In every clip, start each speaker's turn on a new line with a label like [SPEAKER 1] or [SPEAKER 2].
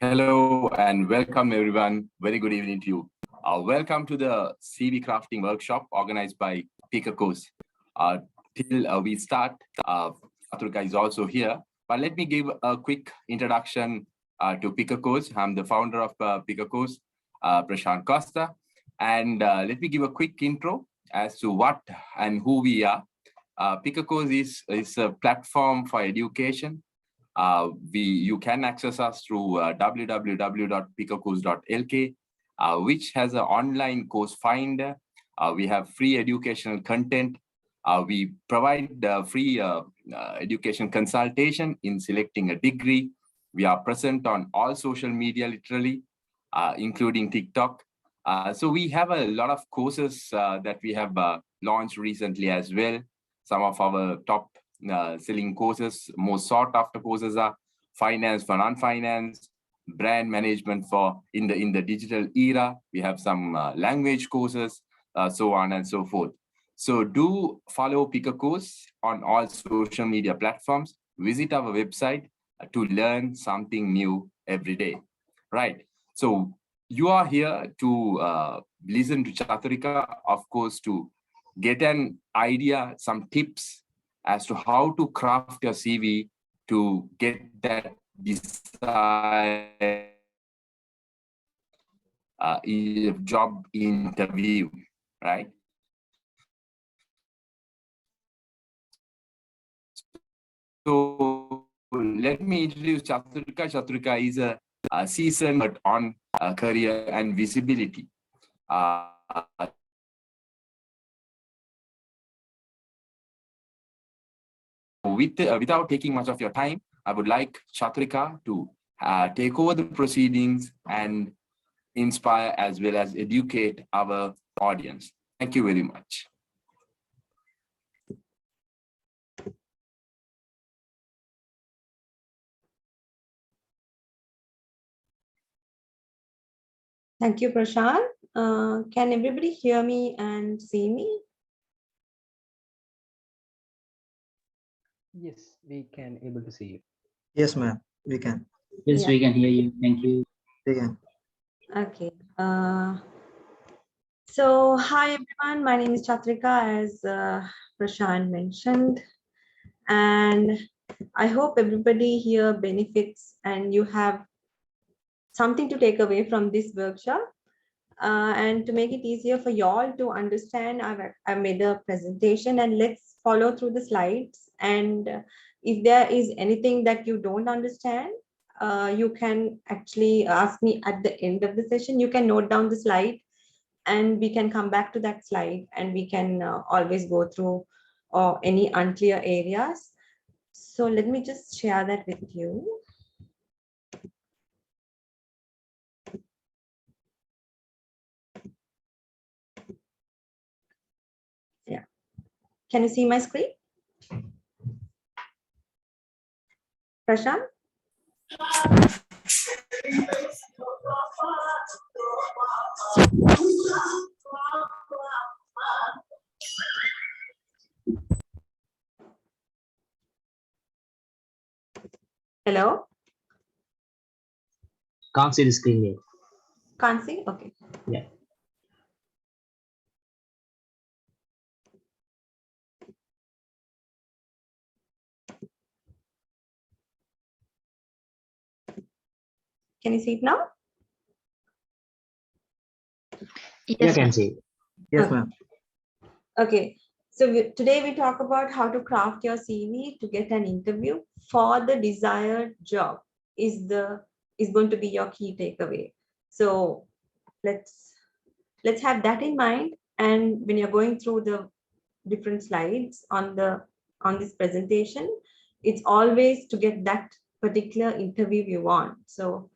[SPEAKER 1] Hello and welcome everyone. Very good evening to you. Welcome to the CV crafting workshop organized by Pick a Course. Till we start, Chathurika is also here. But let me give a quick introduction to Pick a Course. I'm the founder of Pick a Course, Prashant Costa. And let me give a quick intro as to what and who we are. Pick a Course is a platform for education. You can access us through www.pickacourse.lk, which has an online course finder. We have free educational content. We provide free education consultation in selecting a degree. We are present on all social media, literally, including TikTok. So we have a lot of courses that we have launched recently as well. Some of our top selling courses, most sought after courses are finance for non-finance, brand management for in the digital era. We have some language courses, so on and so forth. So do follow Pick a Course on all social media platforms. Visit our website to learn something new every day. Right. So you are here to listen to Chathurika, of course, to get an idea, some tips as to how to craft your CV to get that desired job interview, right? So let me introduce Chathurika. Chathurika is a seasoned on career and visibility. Without taking much of your time, I would like Chathurika to take over the proceedings and inspire as well as educate our audience. Thank you very much.
[SPEAKER 2] Thank you, Prashant. Can everybody hear me and see me?
[SPEAKER 3] Yes, we can able to see you.
[SPEAKER 4] Yes, ma'am. We can.
[SPEAKER 5] Yes,
[SPEAKER 2] Yeah.
[SPEAKER 5] we can hear you. Thank you.
[SPEAKER 4] We can.
[SPEAKER 2] Okay. So hi everyone, my name is Chathurika, as Prashant mentioned, and I hope everybody here benefits and you have something to take away from this workshop. And to make it easier for y'all to understand, I've made a presentation, and let's follow through the slides. And if there is anything that you don't understand, you can actually ask me at the end of the session. You can note down the slide and we can come back to that slide, and we can always go through any unclear areas. So let me just share that with you. Yeah. Can you see my screen? Prashant? Hello?
[SPEAKER 5] Can't see the screen yet.
[SPEAKER 2] Can't see? Okay.
[SPEAKER 5] Yeah.
[SPEAKER 2] Can you see it now?
[SPEAKER 5] Yes, I can see.
[SPEAKER 4] Yes, ma'am.
[SPEAKER 2] Okay. So today we talk about how to craft your CV to get an interview for the desired job is going to be your key takeaway. So let's have that in mind. And when you're going through the different slides on this presentation, it's always to get that particular interview you want. So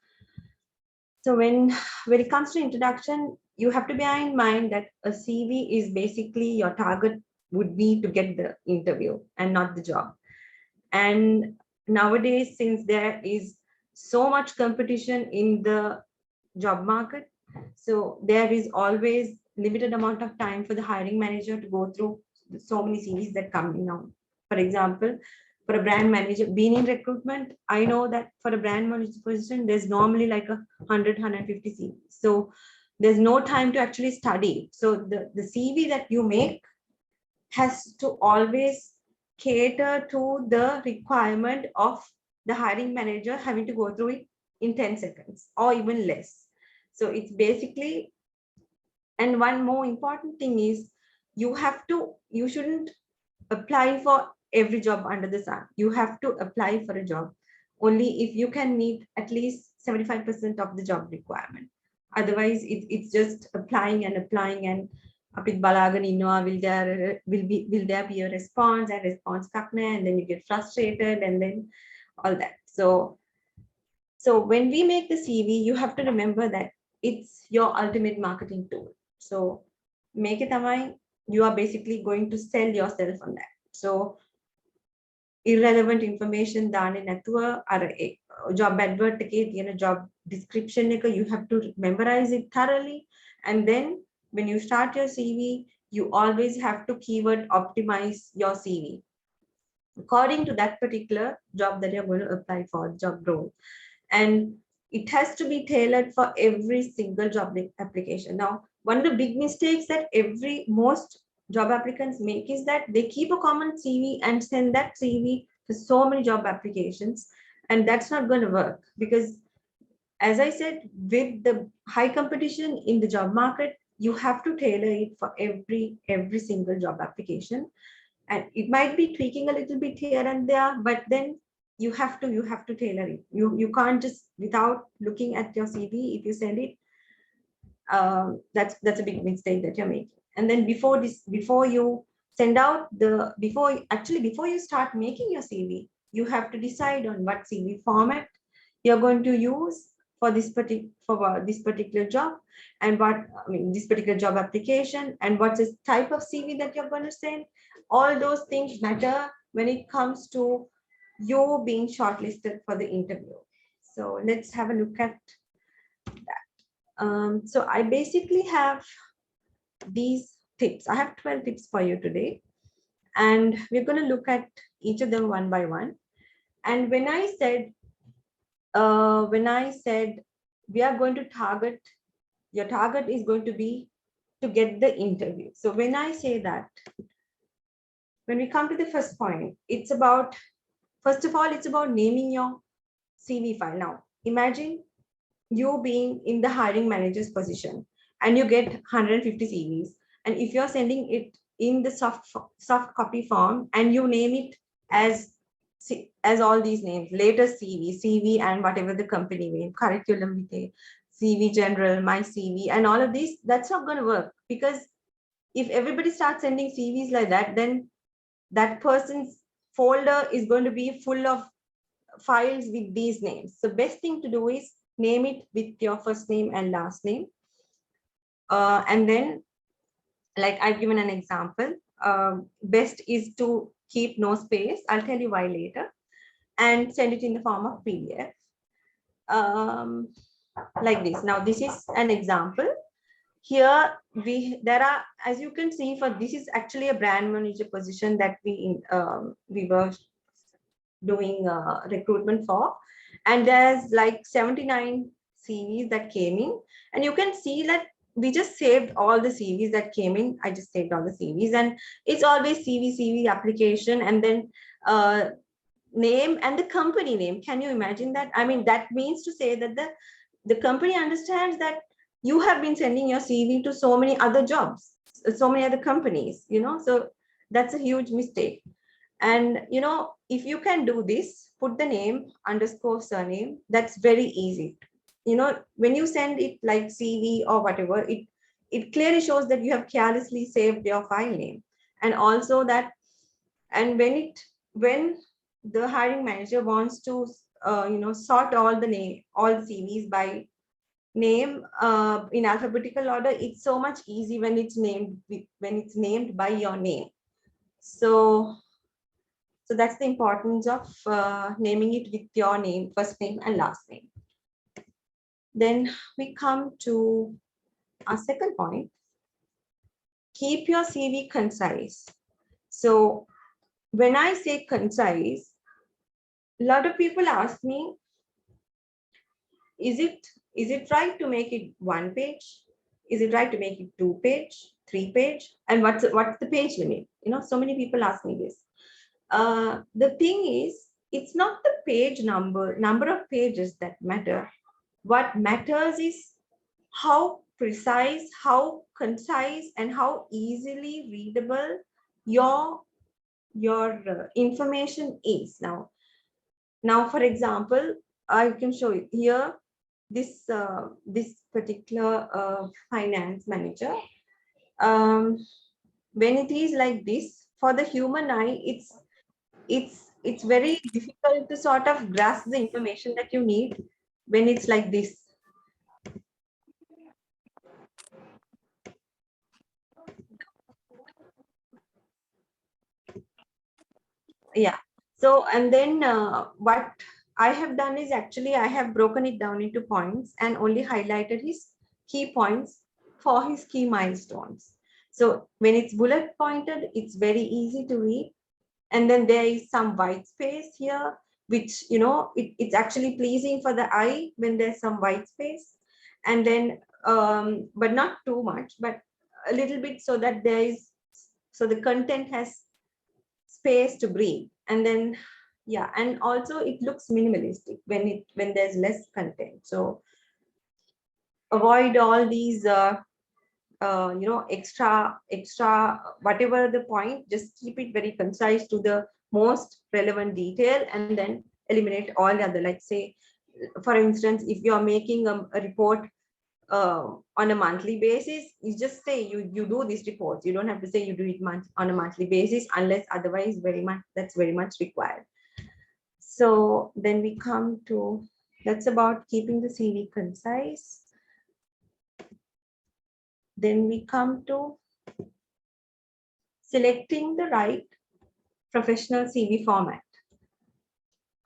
[SPEAKER 2] when it comes to introduction, you have to bear in mind that a CV is basically your target would be to get the interview and not the job. And nowadays, since there is so much competition in the job market, so there is always limited amount of time for the hiring manager to go through so many CVs that come in now. For example, for a brand manager, being in recruitment, I know that for a brand manager position, there's normally like 150 CVs. So there's no time to actually study. So the CV that you make has to always cater to the requirement of the hiring manager having to go through it in 10 seconds or even less. So it's basically, and one more important thing is you shouldn't apply for every job under the sun. You have to apply for a job only if you can meet at least 75% of the job requirement. Otherwise, it's just applying and apit balagan innoa, will there be a response and then you get frustrated and then all that. So when we make the CV, you have to remember that it's your ultimate marketing tool. So make it amai, you are basically going to sell yourself on that. So irrelevant information done in a job advert, job description, you have to memorize it thoroughly. And then when you start your CV, you always have to keyword optimize your CV according to that particular job that you're going to apply for, job role. And it has to be tailored for every single job application. Now, one of the big mistakes that most job applicants make is that they keep a common CV and send that CV to so many job applications. And that's not going to work because, as I said, with the high competition in the job market, you have to tailor it for every single job application. And it might be tweaking a little bit here and there, but then you have to tailor it. You can't just, without looking at your CV, if you send it, that's a big mistake that you're making. And then before you start making your CV, you have to decide on what CV format you're going to use for this particular job, and this particular job application, and what's the type of CV that you're going to send. All those things matter when it comes to you being shortlisted for the interview. So let's have a look at that. So I basically have these tips. I have 12 tips for you today, and we're going to look at each of them one by one. And when I said we are going to target, your target is going to be to get the interview. So when I say that, when we come to the first point, it's about, first of all, it's about naming your CV file. Now, imagine you being in the hiring manager's position and you get 150 CVs. And if you're sending it in the soft copy form and you name it as all these names, latest CV, and whatever the company name, curriculum vitae, CV general, my CV, and all of these, that's not going to work, because if everybody starts sending CVs like that, then that person's folder is going to be full of files with these names. So best thing to do is name it with your first name and last name. And then, like I've given an example, best is to keep no space. I'll tell you why later. And send it in the form of PDF. Like this. Now, this is an example. Here, there are, as you can see, this is actually a brand manager position that we were doing recruitment for. And there's like 79 CVs that came in. And you can see that we just saved all the CVs that came in. I just saved all the CVs, and it's always CV application, and then name and the company name. Can you imagine that? I mean, that means to say that the company understands that you have been sending your CV to so many other jobs, so many other companies, so that's a huge mistake. And, if you can do this, put the name _ surname, that's very easy. When you send it like CV or whatever, it clearly shows that you have carelessly saved your file name. And also that, and when the hiring manager wants to, sort all the CVs by name in alphabetical order, it's so much easy when it's named by your name. So that's the importance of naming it with your name, first name and last name. Then we come to our second point. Keep your CV concise. So when I say concise, a lot of people ask me, is it right to make it 1 page? Is it right to make it 2 page, 3 page? And what's the page limit? So many people ask me this. The thing is, it's not the page number of pages that matter. What matters is how precise, how concise, and how easily readable your information is. Now, for example, I can show you here this particular finance manager. When it is like this, for the human eye, it's very difficult to sort of grasp the information that you need when it's like this. Yeah. So, and then what I have done is actually I have broken it down into points and only highlighted his key points for his key milestones. So when it's bullet pointed, it's very easy to read. And then there is some white space here, which, it's actually pleasing for the eye when there's some white space. And then, but not too much, but a little bit so that so the content has space to breathe. And then, yeah, and also it looks minimalistic when there's less content. So avoid all these extra whatever the point, just keep it very concise to the most relevant detail, and then eliminate all the other, like, say, for instance, if you're making a report on a monthly basis, you just say you do these reports. You don't have to say you do it on a monthly basis, unless otherwise that's very much required. So then we come to, that's about keeping the CV concise. Then we come to selecting the right professional CV format.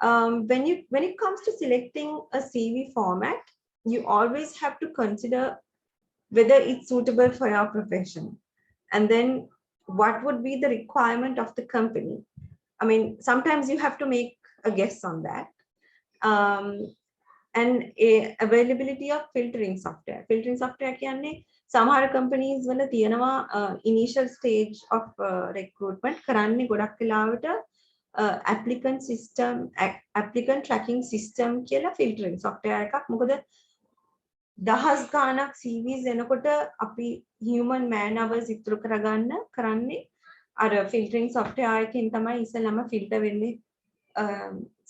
[SPEAKER 2] When it comes to selecting a CV format, you always have to consider whether it's suitable for your profession, and then what would be the requirement of the company. I mean, sometimes you have to make a guess on that. And availability of filtering software. Filtering software කියන්නේ සමහර companies වල තියෙනවා initial stage of recruitment කරන්නේ ගොඩක් වෙලාවට applicant tracking system කියලා filtering software එකක්. මොකද දහස් ගාණක් CVs එනකොට අපි human man hours ඉතුරු කරගන්න කරන්නේ අර filtering software එකකින් තමයි ඉස්සෙල්ලාම filter වෙන්නේ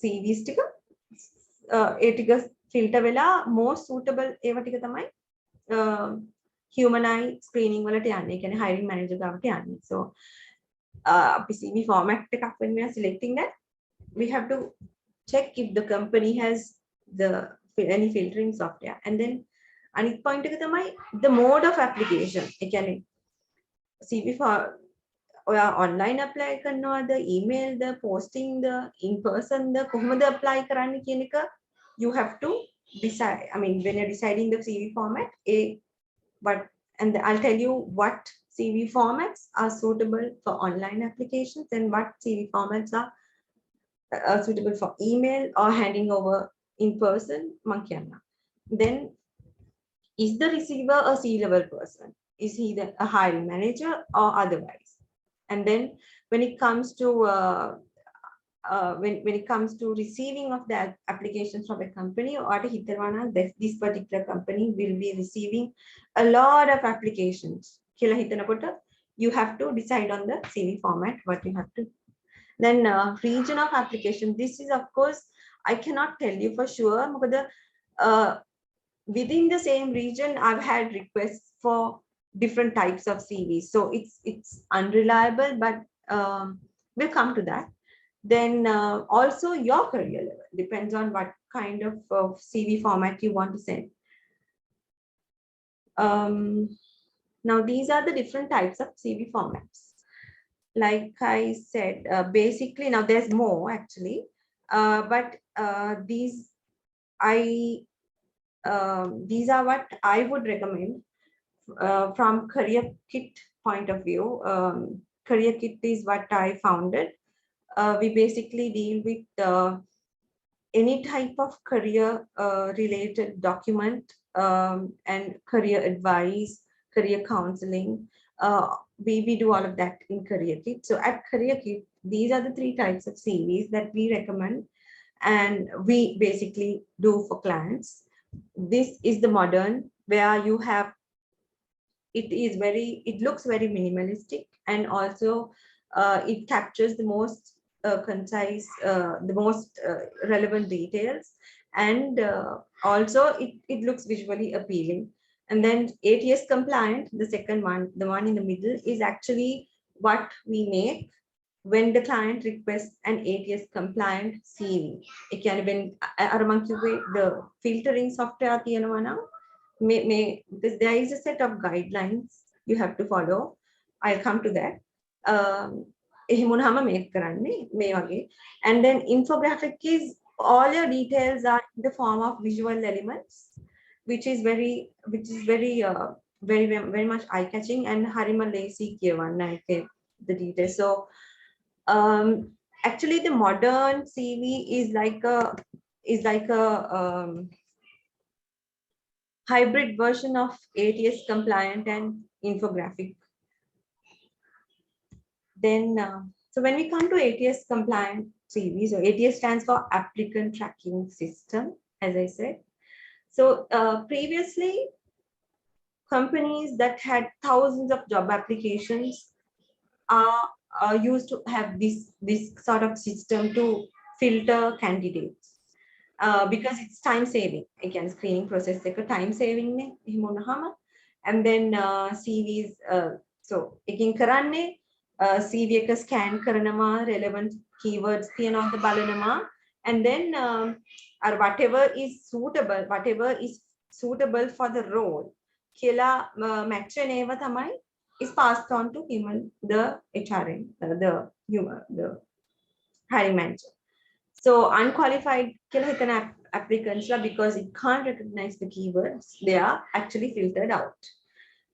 [SPEAKER 2] CVs ටික. ඒ ටික filter වෙලා most suitable ඒව ටික තමයි human eye screening වලට යන්නේ. ඒ කියන්නේ hiring manager ගාවට යන්නේ. So අපි CV format එකක් when we are selecting that, we have to check if the company has any filtering software. And then අනිත් point එක තමයි the mode of application. ඒ කියන්නේ CV for ඔයා online apply කරනවද, email the, posting the, in person ද, කොහොමද apply කරන්න කියන එක you have to decide. I mean, when you're deciding the CV format, and I'll tell you what CV formats are suitable for online applications and what CV formats are suitable for email or handing over in person. Then, is the receiver a C-level person? Is he a hiring manager or otherwise? And then when it comes to when it comes to receiving of the applications from a company, or this particular company will be receiving a lot of applications. You have to decide on the CV format, what you have to. Then region of application. This is, of course, I cannot tell you for sure. Within the same region, I've had requests for different types of CVs. So it's unreliable, but we'll come to that. Then also your career level depends on what kind of CV format you want to send. Now, these are the different types of CV formats. Like I said, basically, now there's more actually, but these are what I would recommend from Career Kit point of view. Career Kit is what I founded. We basically deal with any type of career related document and career advice, career counseling. We do all of that in Career Kit. So at Career Kit, these are the 3 types of CVs that we recommend and we basically do for clients. This is the modern, where you have, it looks very minimalistic, and also it captures the most concise, the most relevant details, and also it looks visually appealing. And then ATS compliant, the second one, the one in the middle, is actually what we make when the client requests an ATS compliant CV. It can when the filtering software because there is a set of guidelines you have to follow. I'll come to that. And then infographic is all your details are in the form of visual elements, which is very very much eye-catching and harima lazy the details. So actually the modern CV is like a hybrid version of ATS compliant and infographic. Then, so when we come to ATS compliant CV, so ATS stands for Applicant Tracking System, as I said. So previously, companies that had thousands of job applications are used to have this sort of system to filter candidates. Because it's time saving. Again, screening process time saving and then CVs. So again, karanne CV එක scan කරනවා, relevant keywords තියනවාද බලනවා, and then whatever is suitable for the role කියලා match වෙනේව තමයි is passed on to the HRM, the hiring manager. So unqualified applicants, because it can't recognize the keywords, they are actually filtered out.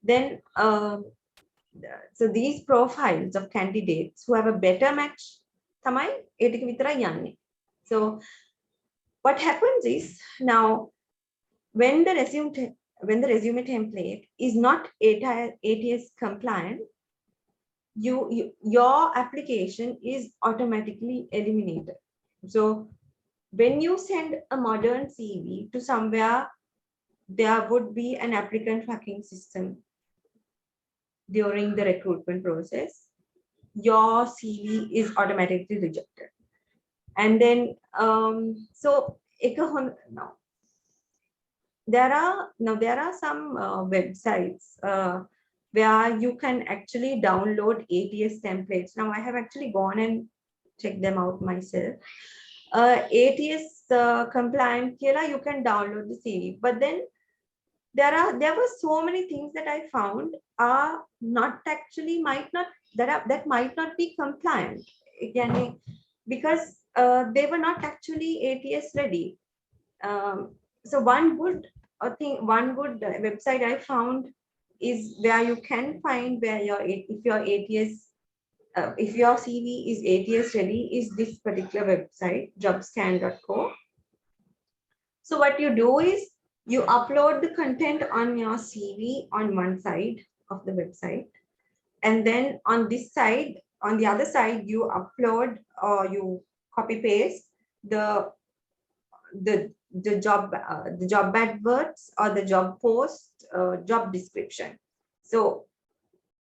[SPEAKER 2] Then, so these profiles of candidates who have a better match, so what happens is, now when the resume template is not ATS compliant, your application is automatically eliminated. So when you send a modern CV to somewhere, there would be an applicant tracking system during the recruitment process. Your CV is automatically rejected. And then, so now there are some websites where you can actually download ATS templates. Now I have actually gone and checked them out myself. ATS compliant, you can download the CV, but then there were so many things that I found are not actually might not be compliant again, because they were not actually ATS ready. So one good website I found is where you can find where if your CV is ATS ready, is this particular website, jobscan.co. So what you do is you upload the content on your CV on one side of the website, and then on this side, on the other side, you upload or you copy paste the job adverts or the job post, job description. So,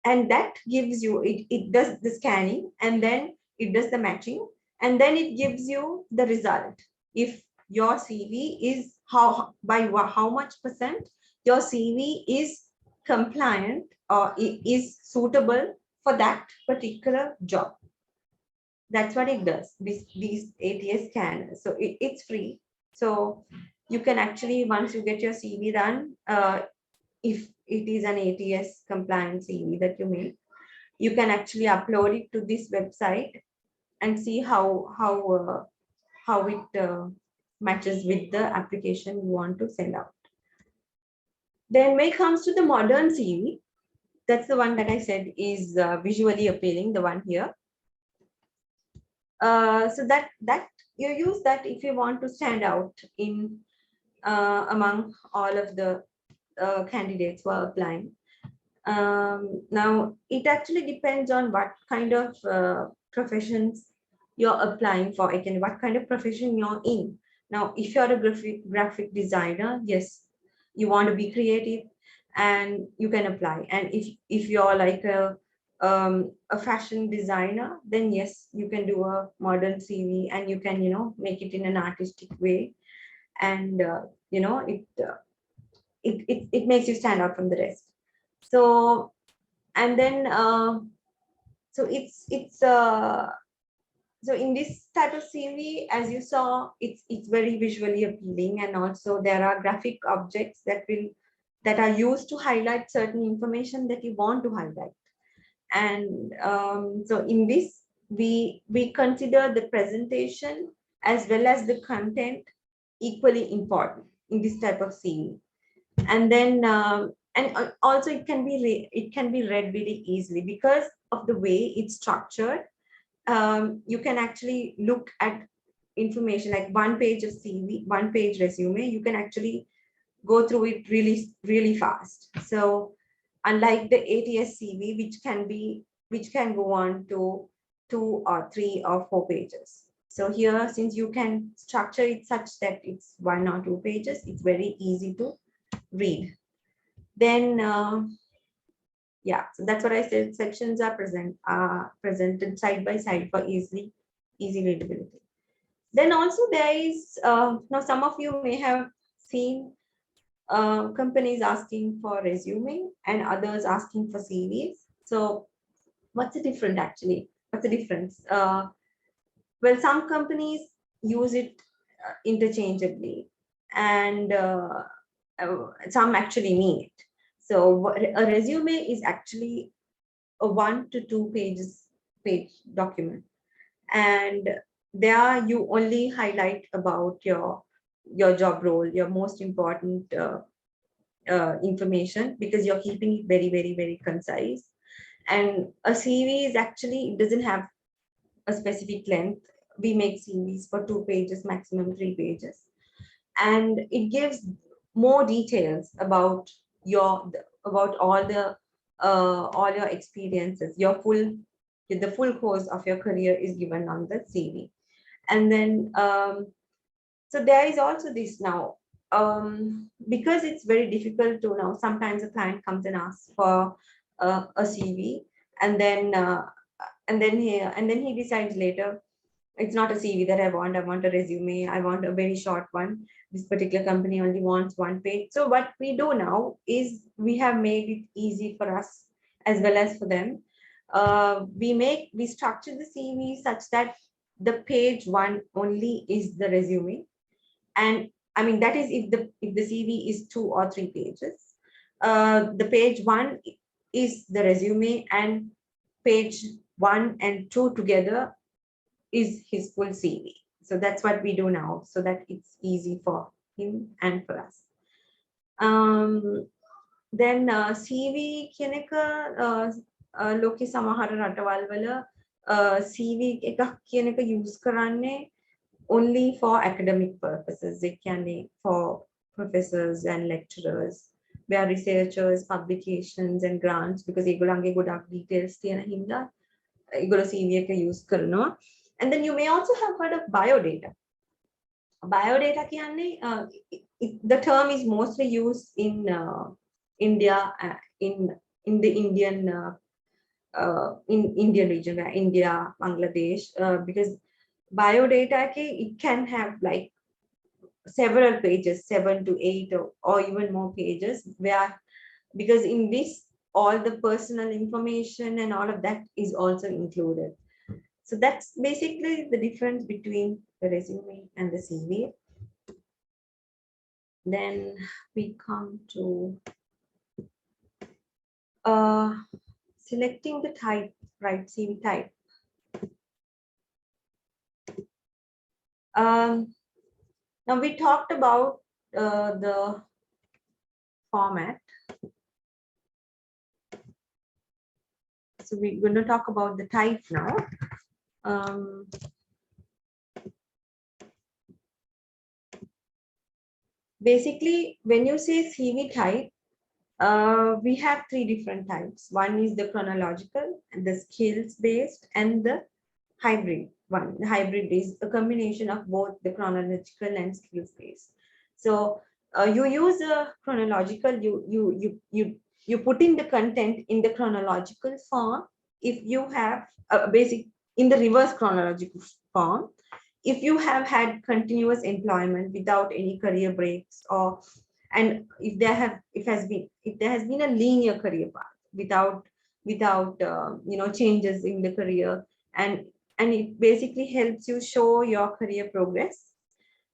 [SPEAKER 2] and that gives you, it does the scanning, and then it does the matching, and then it gives you the result. If your CV is how much percent your CV is compliant or is suitable for that particular job. That's what it does, these ATS scanners. So it's free. So you can actually, once you get your CV done, if it is an ATS compliant CV that you make, you can actually upload it to this website and see how it matches with the application you want to send out. Then when it comes to the modern CV, that's the one that I said is visually appealing, the one here. So that you use that if you want to stand out in among all of the candidates who are applying. Now, it actually depends on what kind of professions you're applying for, again, what kind of profession you're in. Now, if you're a graphic designer, yes, you want to be creative and you can apply. And if you're like a fashion designer, then yes, you can do a modern CV and you can, make it in an artistic way. And, it makes you stand out from the rest. So, and then, so so in this type of CV, as you saw, it's very visually appealing, and also there are graphic objects that are used to highlight certain information that you want to highlight. And so in this, we consider the presentation as well as the content equally important in this type of CV. And then also it can be read really easily because of the way it's structured. You can actually look at information like one page of CV, one page resume. You can actually go through it really fast. So unlike the ATS CV, which can go on to 2 or 3 or 4 pages. So here, since you can structure it such that it's 1 or 2 pages, it's very easy to read. Then yeah, so that's what I said. Sections are presented side by side for easy readability. Then also there is now some of you may have seen companies asking for resume and others asking for CVs. So what's the difference actually? What's the difference? Well, some companies use it interchangeably, and some actually mean it. So a resume is actually a 1 to 2 page document, and there you only highlight about your job role, your most important information, because you're keeping it very concise. And a CV is actually, it doesn't have a specific length. We make CVs for 2 pages, maximum 3 pages, and it gives more details about all your experiences. The full course of your career is given on the CV. And then so there is also this now, because it's very difficult to now. Sometimes a client comes and asks for a CV, and then he decides later, it's not a CV that I want a resume, I want a very short one. This particular company only wants 1 page. So what we do now is we have made it easy for us as well as for them. We structure the CV such that the page 1 only is the resume. And I mean, that is if the CV is 2 or 3 pages. The page 1 is the resume, and page 1 and 2 together is his full CV. So that's what we do now, so that it's easy for him and for us. Then CV කියන එක ලෝකේ සමහර රටවල් වල CV එකක් කියන එක use කරන්නේ only for academic purposes. It can be for professors and lecturers, where researchers, publications and grants, because ඒගොල්ලන්ගේ ගොඩක් details තියෙන හින්දා ඒගොල්ලෝ CV එක use කරනවා. And then you may also have heard of biodata. Biodata කියන්නේ the term is mostly used in India, in the Indian Indian region, India, Bangladesh, because biodata it can have like several pages, 7 to 8 or even more pages, where because in this all the personal information and all of that is also included. So that's basically the difference between the resume and the CV. Then we come to selecting the type, right? CV type. Now we talked about the format. So we're going to talk about the type now. basically, when you say CV type, we have three different types. One is the chronological, and the skills based, and the hybrid one. The hybrid is a combination of both the chronological and skills based. So you use a chronological, you put in the content in the chronological form if you have a basic in the reverse chronological form if you have had continuous employment without any career breaks, or and if there has been a linear career path without changes in the career, and it basically helps you show your career progress.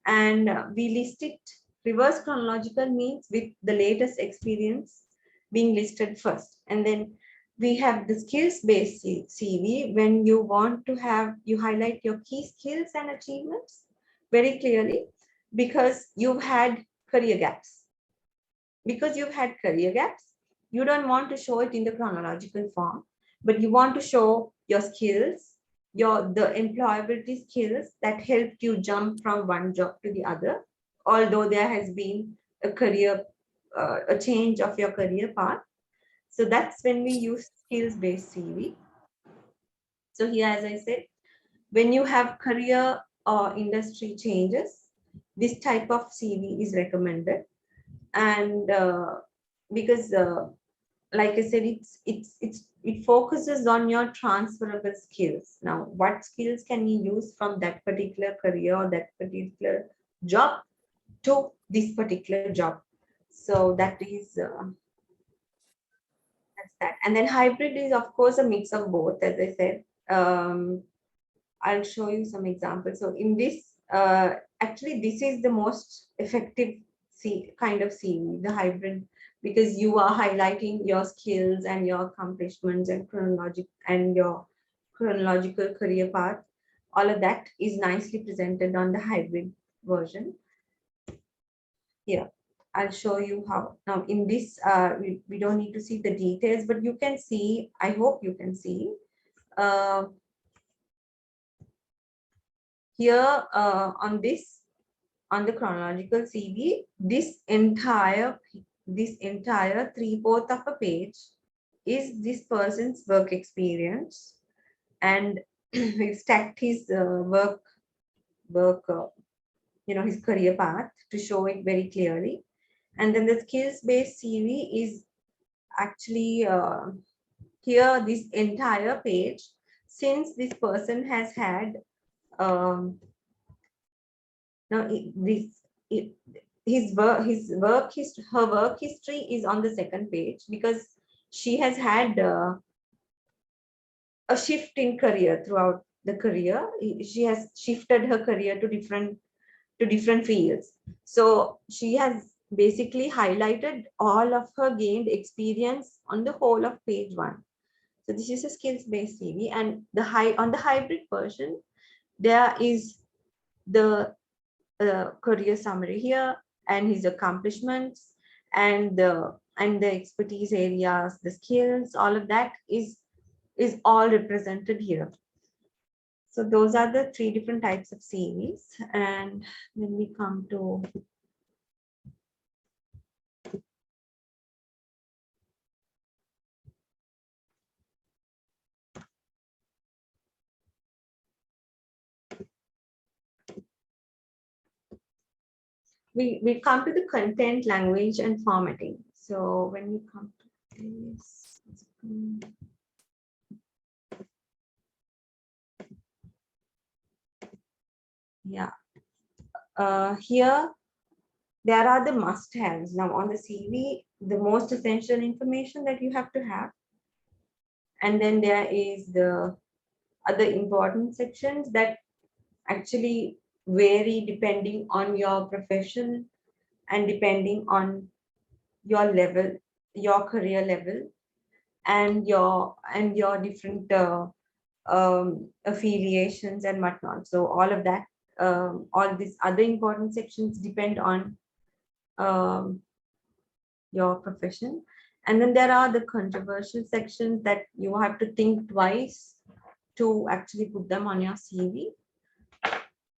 [SPEAKER 2] And we list it. Reverse chronological means with the latest experience being listed first, and then we have the skills based CV. When you want to have, you highlight your key skills and achievements very clearly, because you've had career gaps. You don't want to show it in the chronological form, but you want to show your skills, the employability skills that helped you jump from one job to the other, although there has been a change of your career path. So that's when we use skills-based CV. So here, as I said, when you have career or industry changes, this type of CV is recommended. And because like I said, it focuses on your transferable skills. Now, what skills can you use from that particular career or that particular job to this particular job? So that is that's that. And then hybrid is, of course, a mix of both, as I said. I'll show you some examples. So in this, actually, this is the most effective kind of CV, the hybrid, because you are highlighting your skills and your accomplishments and your chronological career path. All of that is nicely presented on the hybrid version. Here, I'll show you how. Now in this, we don't need to see the details, but you can see, I hope you can see, here on the chronological CV, this entire 3/4 of a page is this person's work experience, and we've stacked his his career path to show it very clearly. And then the skills-based CV is actually here, this entire page, since this person has had now her work history is on the second page, because she has had a shift in career throughout the career. She has shifted her career to different fields. So she has basically highlighted all of her gained experience on the whole of page 1. So this is a skills-based CV, and on the hybrid version, there is the career summary here, and his accomplishments, and the expertise areas, the skills, all of that is all represented here. So those are the 3 different types of CVs. And when we come to we come to the content, language, and formatting. So when we come to this, yeah, here there are the must-haves. Now on the CV, the most essential information that you have to have, and then there is the other important sections that actually vary depending on your profession and depending on your level, your career level, and your different affiliations and whatnot. So all of that, all these other important sections depend on your profession. And then there are the controversial sections that you have to think twice to actually put them on your CV.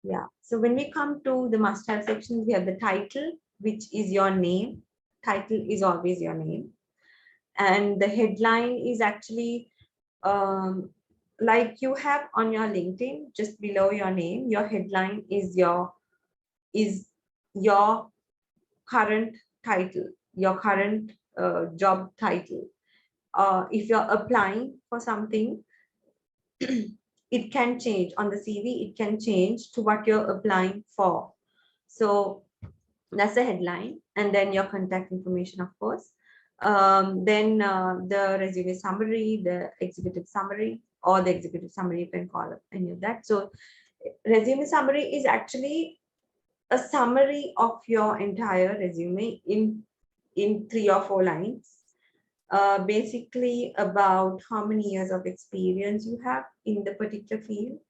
[SPEAKER 2] Yeah. So when we come to the must-have sections, we have the title, which is your name. Title is always your name. And the headline is actually like you have on your LinkedIn, just below your name, your headline is your current title, your current job title. If you're applying for something, it can change on the CV, it can change to what you're applying for. So that's the headline, and then your contact information, of course. Then the resume summary, the executive summary, or the executive summary, you can call it any of that. So resume summary is actually a summary of your entire resume in 3 or 4 lines. Basically about how many years of experience you have in the particular field,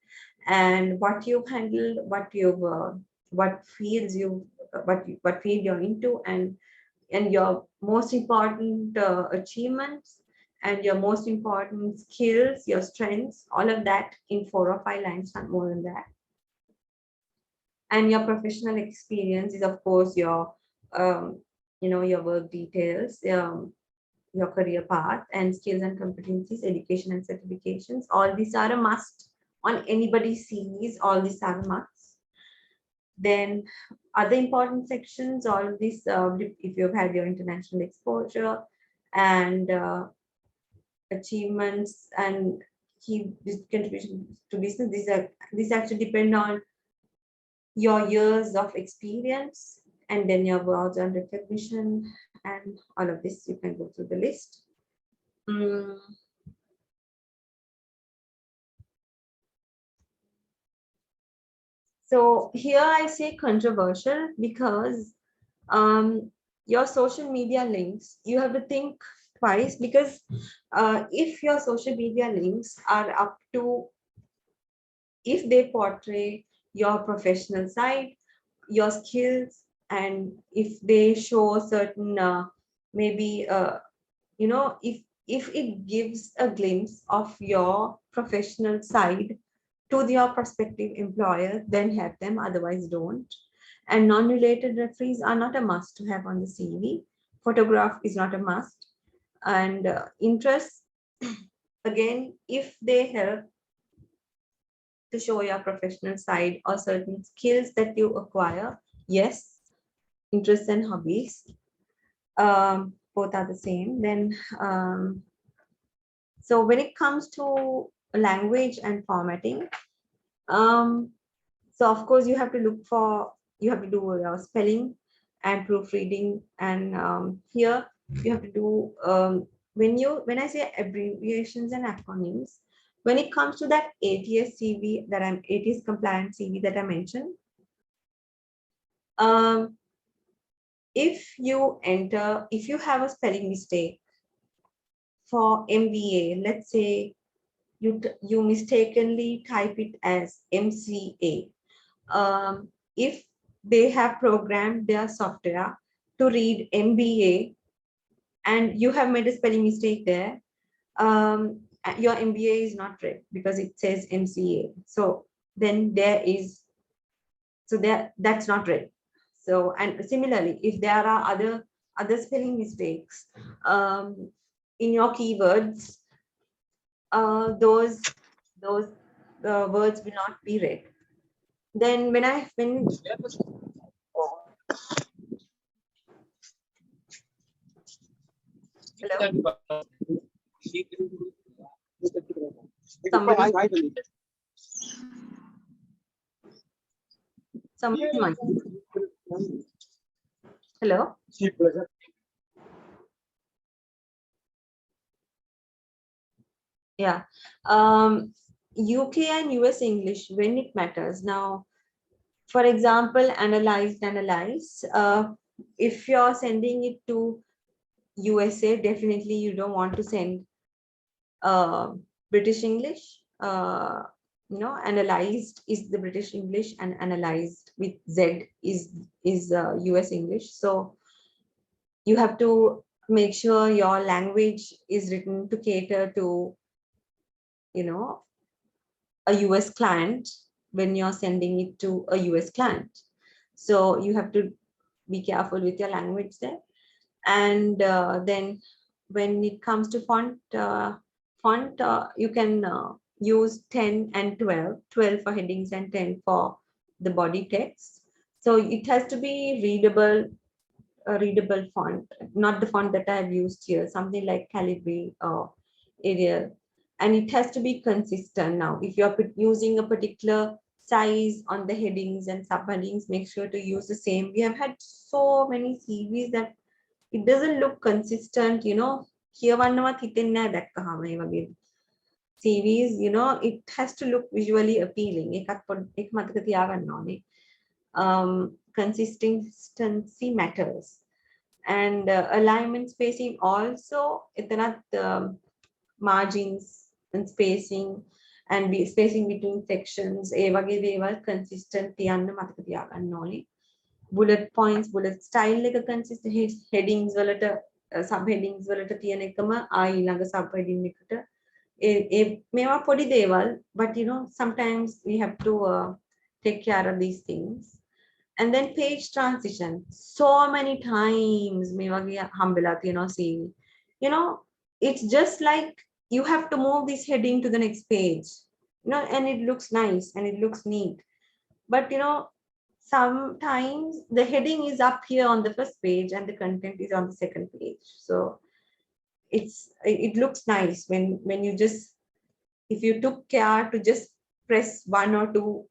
[SPEAKER 2] and what you've handled, what fields you, what field you're into, and your most important achievements, and your most important skills, your strengths, all of that in 4 or 5 lines, not more than that. And your professional experience is, of course, your your work details, your career path, and skills and competencies, education and certifications. All these are a must on anybody's CVs. All these are a must. Then other important sections, all of this, if you've had your international exposure and achievements and key contributions to business, these actually depend on your years of experience, and then your awards and recognition, and all of this. You can go through the list. So here I say controversial because your social media links, you have to think twice, because if your social media links are up to, if they portray your professional side, your skills, and if they show certain maybe if it gives a glimpse of your professional side to your prospective employer, then have them, otherwise don't. And non-related referees are not a must to have on the CV. Photograph is not a must. And interests, again, if they help to show your professional side or certain skills that you acquire, yes. Interests and hobbies, both are the same. Then so when it comes to language and formatting, so of course you have to do your spelling and proofreading, and here you have to do when I say abbreviations and acronyms, when it comes to that ATS compliant CV that I mentioned, if you have a spelling mistake for MBA, let's say you mistakenly type it as MCA. If they have programmed their software to read MBA and you have made a spelling mistake there, your MBA is not read because it says MCA. So then that's not read. So, and similarly, if there are other spelling mistakes in your keywords, those words will not be read. Then hello? Somebody's mic. Hello? Yeah. UK and US English when it matters. Now, for example, analyze. If you're sending it to USA, definitely you don't want to send British English. Analyzed is the British English, and analyzed with Z is US English. So you have to make sure your language is written to cater to a US client when you're sending it to a US client. So you have to be careful with your language there. And then when it comes to font, you can use 10 and 12, 12 for headings and 10 for the body text. So it has to be readable, a readable font, not the font that I have used here, something like Calibri or Arial. And it has to be consistent now. If you're using a particular size on the headings and subheadings, make sure to use the same. We have had so many CVs that it doesn't look consistent, you know. CVs, you know, it has to look visually appealing. Consistency matters. And alignment spacing also, margins and spacing and spacing between sections. Consistent bullet points, bullet style like a consistent headings, subheadings, subheading. But you know, sometimes we have to take care of these things. And then page transition. So many times, see, you know, it's just like you have to move this heading to the next page, you know, and it looks nice and it looks neat. But you know, sometimes the heading is up here on the first page and the content is on the second page. So it looks nice when you just, if you took care to just press one or two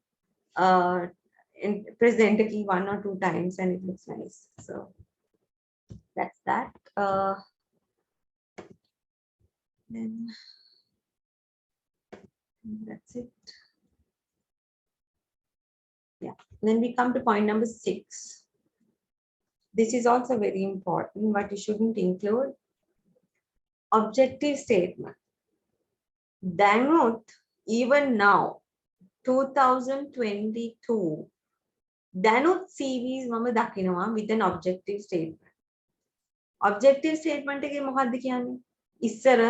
[SPEAKER 2] and press the enter key one or two times and it looks nice. So that's that. Then that's it. Yeah. Then we come to point number 6. This is also very important, but you shouldn't include objective statement. Danut, even now, 2022, Danut CVs mama dakinama with an objective statement. Objective statement එක මොකක්ද කියන්නේ? ඉස්සර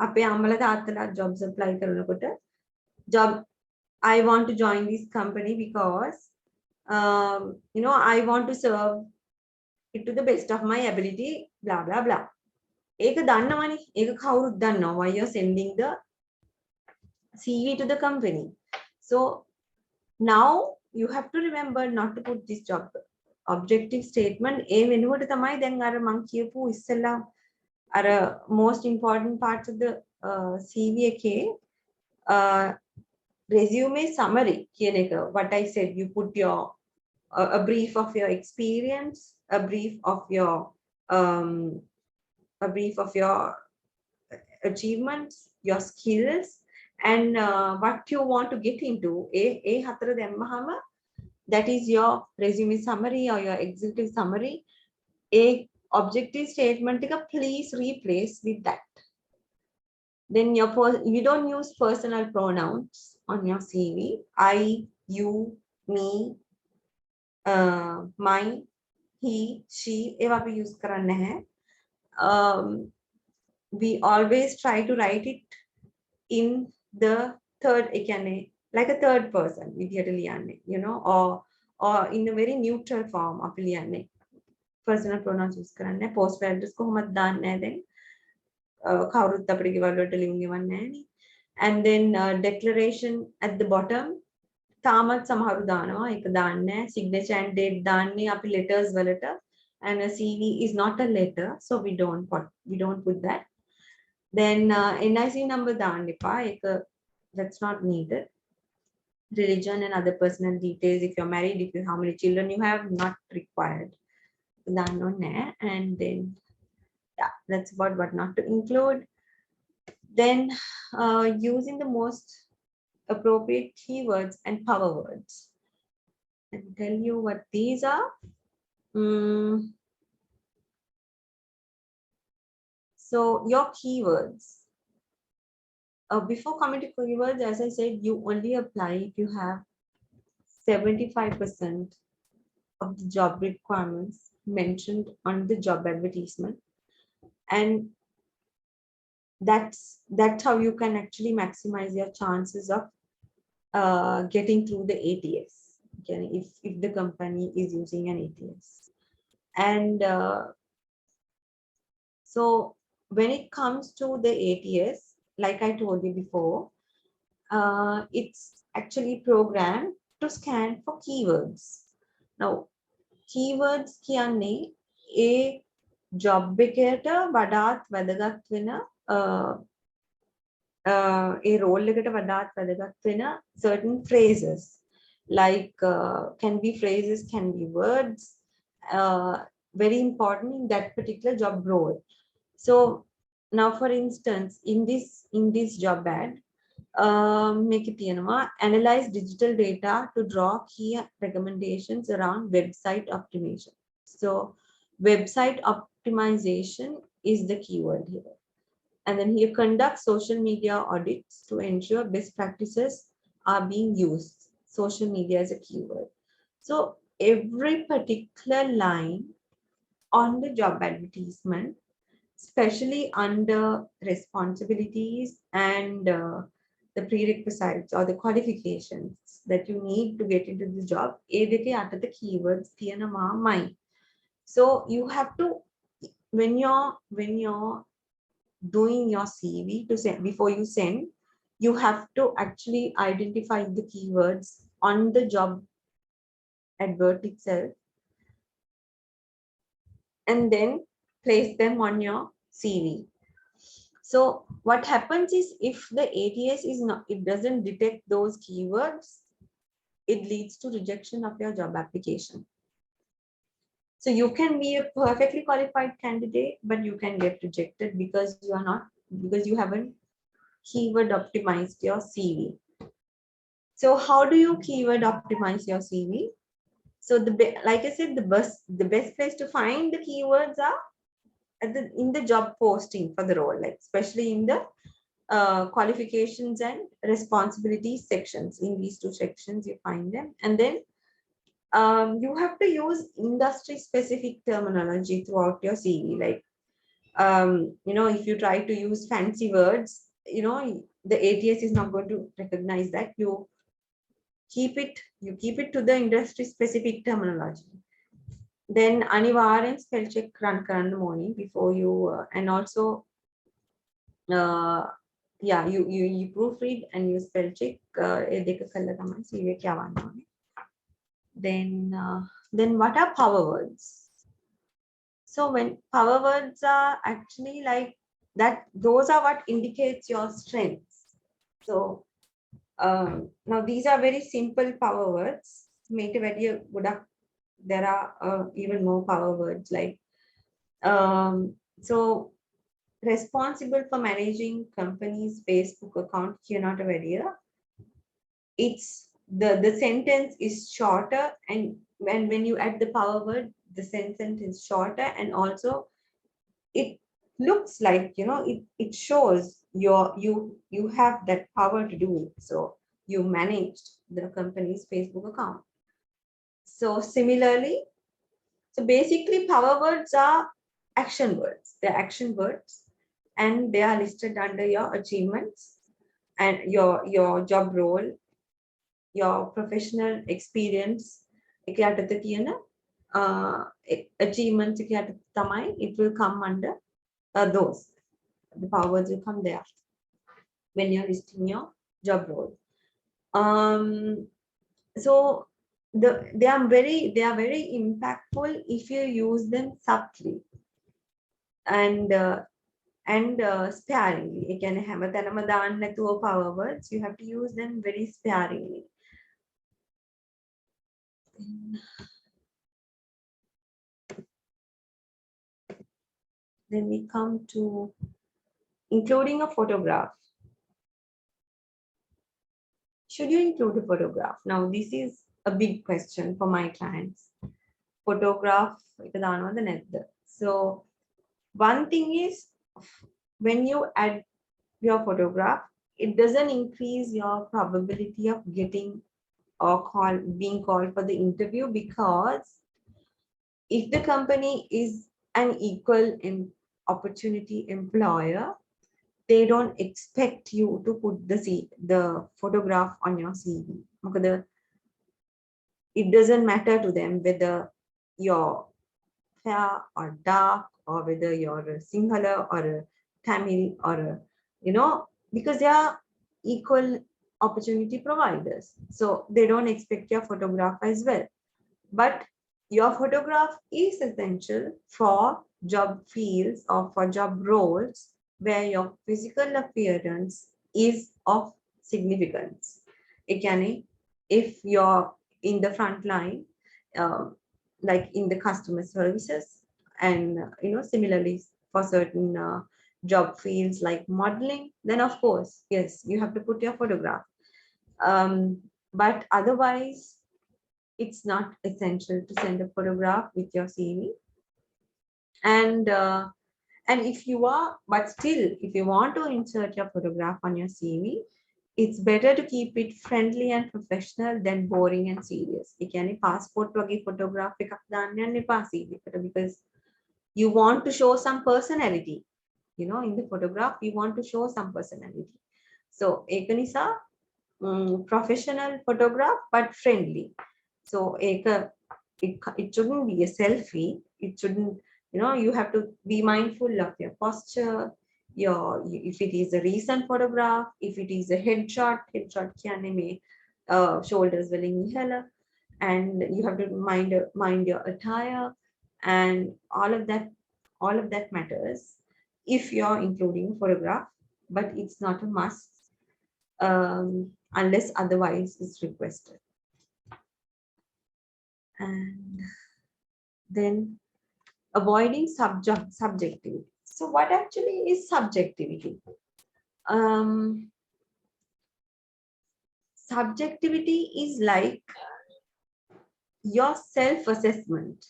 [SPEAKER 2] අපේ අම්මලා තාත්තලා jobs apply කරනකොට job, I want to join this company because you know, I want to serve it to the best of my ability, blah blah blah. ඒක දන්නවනේ. ඒක කවුරුත් දන්නවා. Why you're sending the CV to the company. So now you have to remember not to put this job objective statement. ඒ වෙනුවට තමයි දැන් අර මං කියපු ඉස්සෙල්ලා අර most important parts of the CV එකේ resume summary කියන එක, what I said, you put your a brief of your experience, a brief of your achievements, your skills, and what you want to get into. That is your resume summary or your executive summary. A objective statement, please replace with that. Then you don't use personal pronouns on your CV. I, you, me, my, he, she. use karanne hai. We always try to write it in the third, like a third person, you know, or in a very neutral form of personal pronouns use karanne. Post values කොහොමද දාන්නේ දැන් කවුරුත් අපිට ගෙවල් වලට ලියුම් ගෙවන්නේ නැහැනේ. And then declaration at the bottom තාමත් සමහරු දානවා, ඒක දාන්නේ නැහැ. Signature and date දාන්නේ අපි letters වලට, and a CV is not a letter, so we don't put that. Then NIC number දාන්න එපා, ඒක that's not needed. Religion and other personal details, if you're married, if you, how many children you have, not required. And then yeah, that's about what not to include. Then using the most appropriate keywords and power words. And tell you what these are. So your keywords. Before coming to keywords, as I said, you only apply if you have 75% of the job requirements mentioned on the job advertisement. And that's how you can actually maximize your chances of getting through the ATS. Okay, if the company is using an ATS. And so when it comes to the ATS, like I told you before, it's actually programmed to scan for keywords. Now, keywords කියන්නේ a job එකට වඩාත් වැදගත් වෙන a role එකට වඩාත් වැදගත් වෙන certain phrases like can be phrases, can be words, very important in that particular job role. So now for instance in this job ad, make it analyze digital data to draw key recommendations around website optimization. So website optimization is the keyword here. And then here conduct social media audits to ensure best practices are being used. Social media is a keyword. So every particular line on the job advertisement, especially under responsibilities and the prerequisites or the qualifications that you need to get into the job, the keywords mind. So you have to, when you're doing your CV to send, before you send, you have to actually identify the keywords on the job advert itself and then place them on your CV. So what happens is if the ATS is not, it doesn't detect those keywords, it leads to rejection of your job application. So you can be a perfectly qualified candidate, but you can get rejected because you haven't keyword optimized your CV. So how do you keyword optimize your CV? So like I said, the best place to find the keywords are in the job posting for the role, like especially in the qualifications and responsibilities sections. In these two sections, you find them, and then you have to use industry specific terminology throughout your CV. Like, if you try to use fancy words, the ATS is not going to recognize that. You keep it to the industry specific terminology. Then anivaran spell check run in the morning before you and also you proofread and you spell check then what are power words? So when power words are actually like that, those are what indicates your strengths. So now these are very simple power words. There are even more power words like so responsible for managing company's Facebook account. You're not aware. It's the sentence is shorter, and when you add the power word, the sentence is shorter, and also it looks like it shows you have that power to do it. So you managed the company's Facebook account. So similarly, so basically power words are action words. They're action words and they are listed under your achievements and your job role, your professional experience. Achievements, it will come under those. The power words will come there when you're listing your job role. So they are very impactful if you use them subtly and sparingly. Again, power words, you have to use them very sparingly. Then we come to including a photograph. Should you include a photograph? Now, this is a big question for my clients. Photograph. So one thing is, when you add your photograph, it doesn't increase your probability of getting or being called for the interview, because if the company is an equal opportunity employer, they don't expect you to put the photograph on your CV. It doesn't matter to them whether your fair or dark, or whether you're a Sinhala or a Tamil or a, because they are equal opportunity providers. So they don't expect your photograph as well. But your photograph is essential for job fields or for job roles where your physical appearance is of significance. Again, if you're in the front line, like in the customer services, and similarly for certain job fields like modeling, then of course, yes, you have to put your photograph. But otherwise, it's not essential to send a photograph with your CV. And if you are, but still, if you want to insert your photograph on your CV, it's better to keep it friendly and professional than boring and serious. You can passport wage photograph එකක් දාන්න යන්න එපා CV එකට, because you want to show some personality. In the photograph, you want to show some personality. So ඒක නිසා professional photograph but friendly. So it shouldn't be a selfie. It shouldn't, you have to be mindful of your posture, if it is a recent photograph, if it is a headshot කියන්නේ මේ shoulders welling ඉහළ, and you have to mind your attire, and all of that matters if you're including a photograph, but it's not a must unless otherwise is requested. And then avoiding subjectivity. So what actually is subjectivity? Subjectivity is like your self-assessment.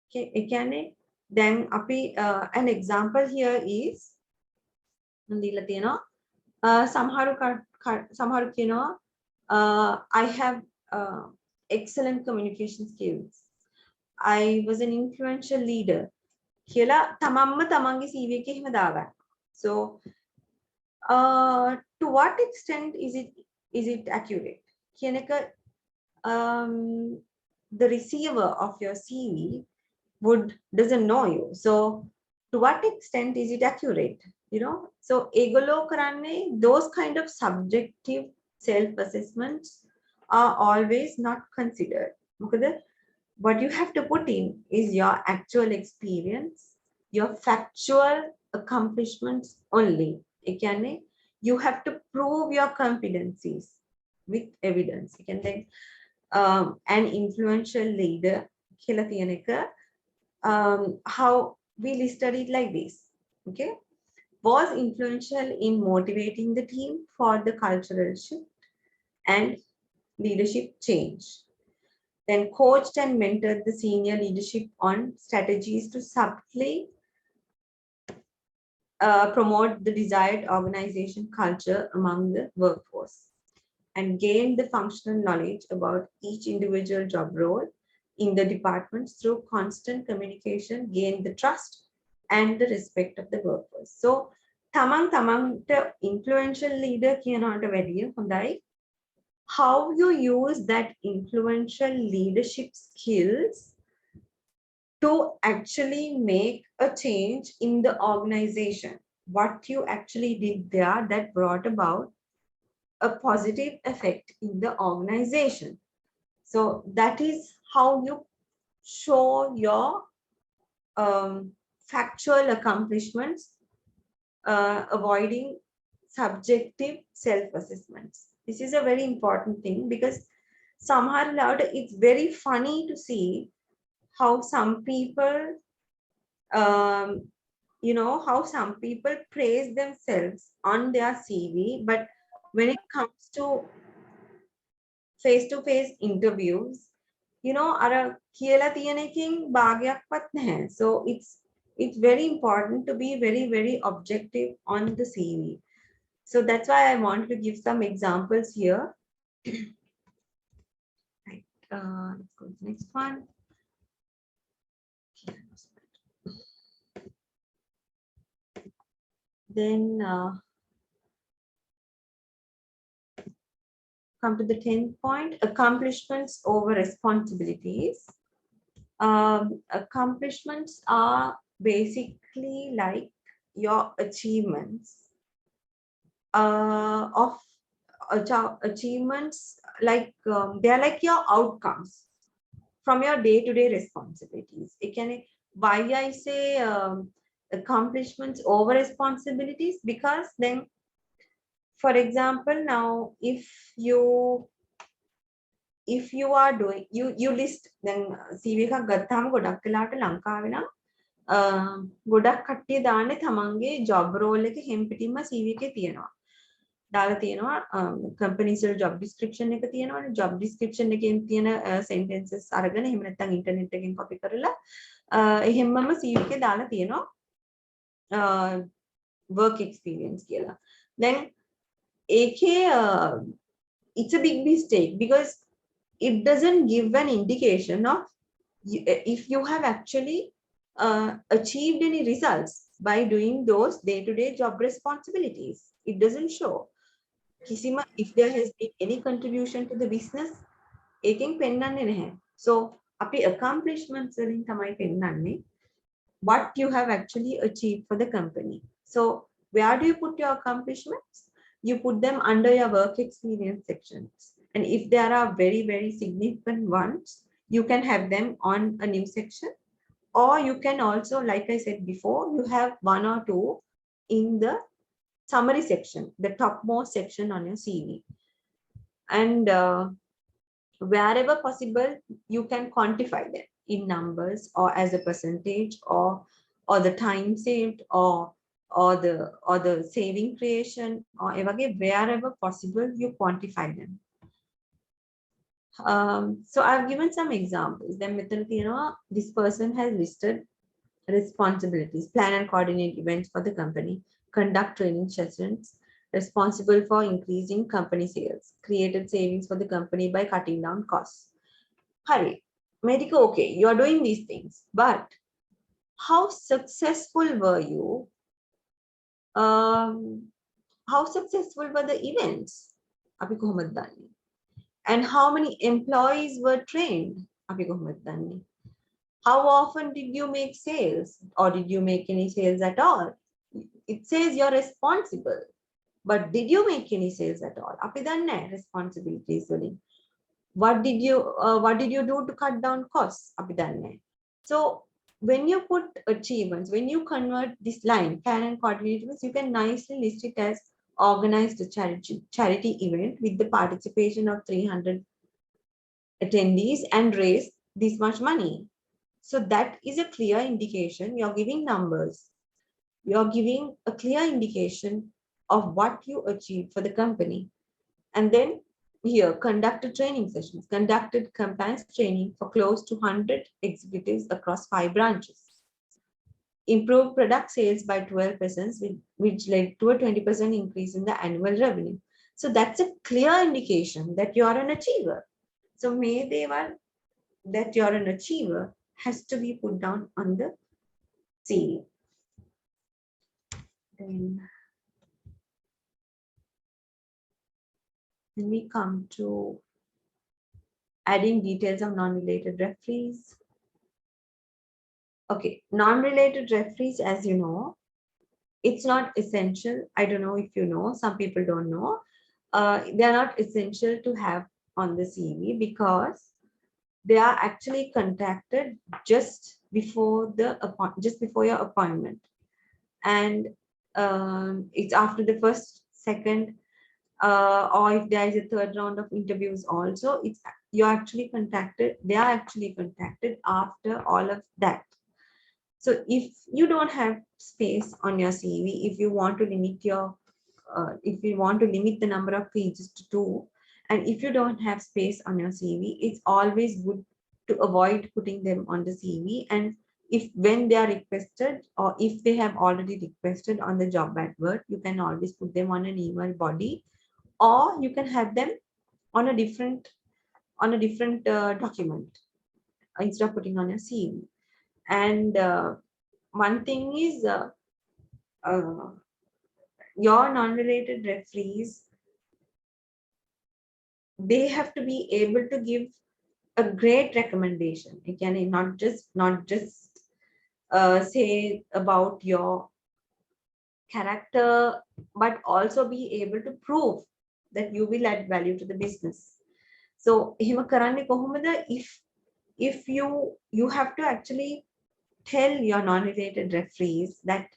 [SPEAKER 2] Okay, then an example here is I have excellent communication skills. I was an influential leader. So to what extent is it accurate? The receiver of your CV doesn't know you. So to what extent is it accurate? So egolo karanne, those kind of subjective self-assessments are always not considered. What you have to put in is your actual experience, your factual accomplishments only. You have to prove your competencies with evidence. An influential leader, how we listed it like this, okay, was influential in motivating the team for the cultural shift and leadership change. Then coached and mentored the senior leadership on strategies to subtly promote the desired organization culture among the workforce, and gained the functional knowledge about each individual job role in the departments through constant communication, gained the trust and the respect of the workforce. So, තමන්ට influential leader කියනවට වැඩිය හොඳයි how you use that influential leadership skills to actually make a change in the organization. What you actually did there that brought about a positive effect in the organization. So that is how you show your factual accomplishments, avoiding subjective self-assessments. This is a very important thing, because somehow it's very funny to see how some people, how some people praise themselves on their CV, but when it comes to face-to-face interviews, අර කියලා තියෙන එකකින් භාගයක්වත් නැහැ. So it's very important to be very, very objective on the CV. So that's why I want to give some examples here. Right. Let's go to the next one. Then come to the 10th point, accomplishments over responsibilities. Accomplishments are basically like your achievements of achievements, like they are like your outcomes from your day-to-day responsibilities. It can, why I say accomplishments over responsibilities, because then, for example, now if you are doing, you list, then CV එකක් ගත්තාම ගොඩක් වෙලාවට ලංකාවේ නම් ගොඩක් කට්ටිය දාන්නේ තමන්ගේ job role එක හැම්පිටින්ම CV එකේ තියෙනවා. දාලා තියෙනවා companies වල job description එක තියෙනවානේ. job description එකෙන් තියෙන sentences අරගෙන එහෙම නැත්නම් internet එකෙන් copy කරලා එහෙමම CV එකේ දාලා තියෙනවා work experience කියලා. Then ඒකේ it's a big mistake because it doesn't give an indication of if you have actually achieved any results by doing those day-to-day job responsibilities. It doesn't show. If there has been any contribution to the business, ඒකෙන් පෙන්නන්නේ නැහැ. So අපි accomplishments වලින් තමයි පෙන්නන්නේ what you have actually achieved for the company. So where do you put your accomplishments? You put them under your work experience sections. And if there are very, very significant ones, you can have them on a new section. Or you can also, like I said before, you have one or two in the summary section, the topmost section on your CV. And wherever possible, you can quantify them in numbers or as a percentage or the time saved or the saving creation, or wherever possible, you quantify them. So I've given some examples. Then this person has listed responsibilities: plan and coordinate events for the company, conduct training sessions, responsible for increasing company sales, created savings for the company by cutting down costs. Hari, medical, okay, you are doing these things, but how successful were you? How successful were the events? Api kohomad danne? And how many employees were trained? Api kohomad danne? How often did you make sales, or did you make any sales at all? It says you're responsible, but did you make any sales at all? Api danne responsibilities wali. What did you do to cut down costs? Api danne. So when you put achievements, when you convert this line, plan and coordinate events, you can nicely list it as organized a charity event with the participation of 300 attendees and raise this much money. So that is a clear indication. You're giving numbers. You're giving a clear indication of what you achieved for the company. And then here, conducted training sessions, conducted campaigns training for close to 100 executives across 5 branches. Improved product sales by 12%, which led to a 20% increase in the annual revenue. So that's a clear indication that you are an achiever. So that you're an achiever has to be put down on the CV. Then we come to adding details of non-related referees. Okay, non-related referees, as you know, it's not essential. I don't know if you know, some people don't know. They are not essential to have on the CV because they are actually contacted just before your appointment, and it's after the first, second, or if there is a third round of interviews also, they are actually contacted after all of that. So if you don't have space on your CV, if you want to limit the number of pages to 2, and if you don't have space on your CV, it's always good to avoid putting them on the CV. And when they are requested, or if they have already requested on the job advert, you can always put them on an email body, or you can have them on a different document instead of putting on your CV. And one thing is your non-related referees, they have to be able to give a great recommendation. Again, not just say about your character, but also be able to prove that you will add value to the business. So එහෙම කරන්නේ කොහොමද? If you have to actually tell your non-related referees that,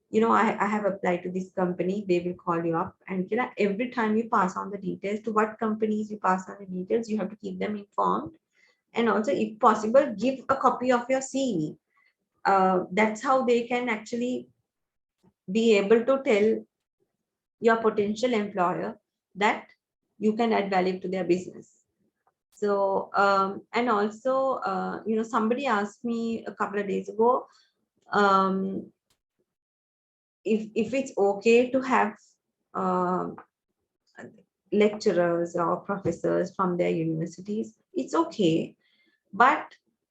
[SPEAKER 2] you know, I have applied to this company, they will call you up, and you know, every time you pass on the details to what companies you pass on the details, you have to keep them informed. And also, if possible, give a copy of your CV. That's how they can actually be able to tell your potential employer that you can add value to their business. So, and also, you know, somebody asked me a couple of days ago, if it's okay to have lecturers or professors from their universities. It's okay, but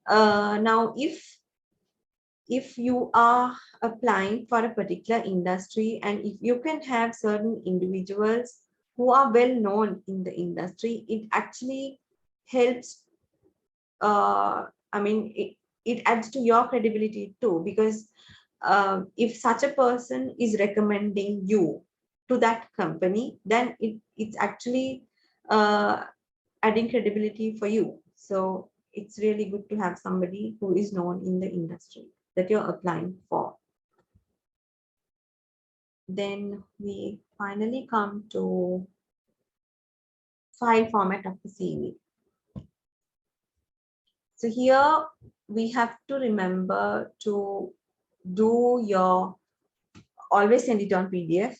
[SPEAKER 2] now if you are applying for a particular industry, and if you can have certain individuals who are well known in the industry, it actually helps. I mean, it adds to your credibility too, because if such a person is recommending you to that company, then it's actually adding credibility for you. So it's really good to have somebody who is known in the industry that you're applying for. Then we finally come to file format of the CV. So here we have to remember to do your, always send it on PDF,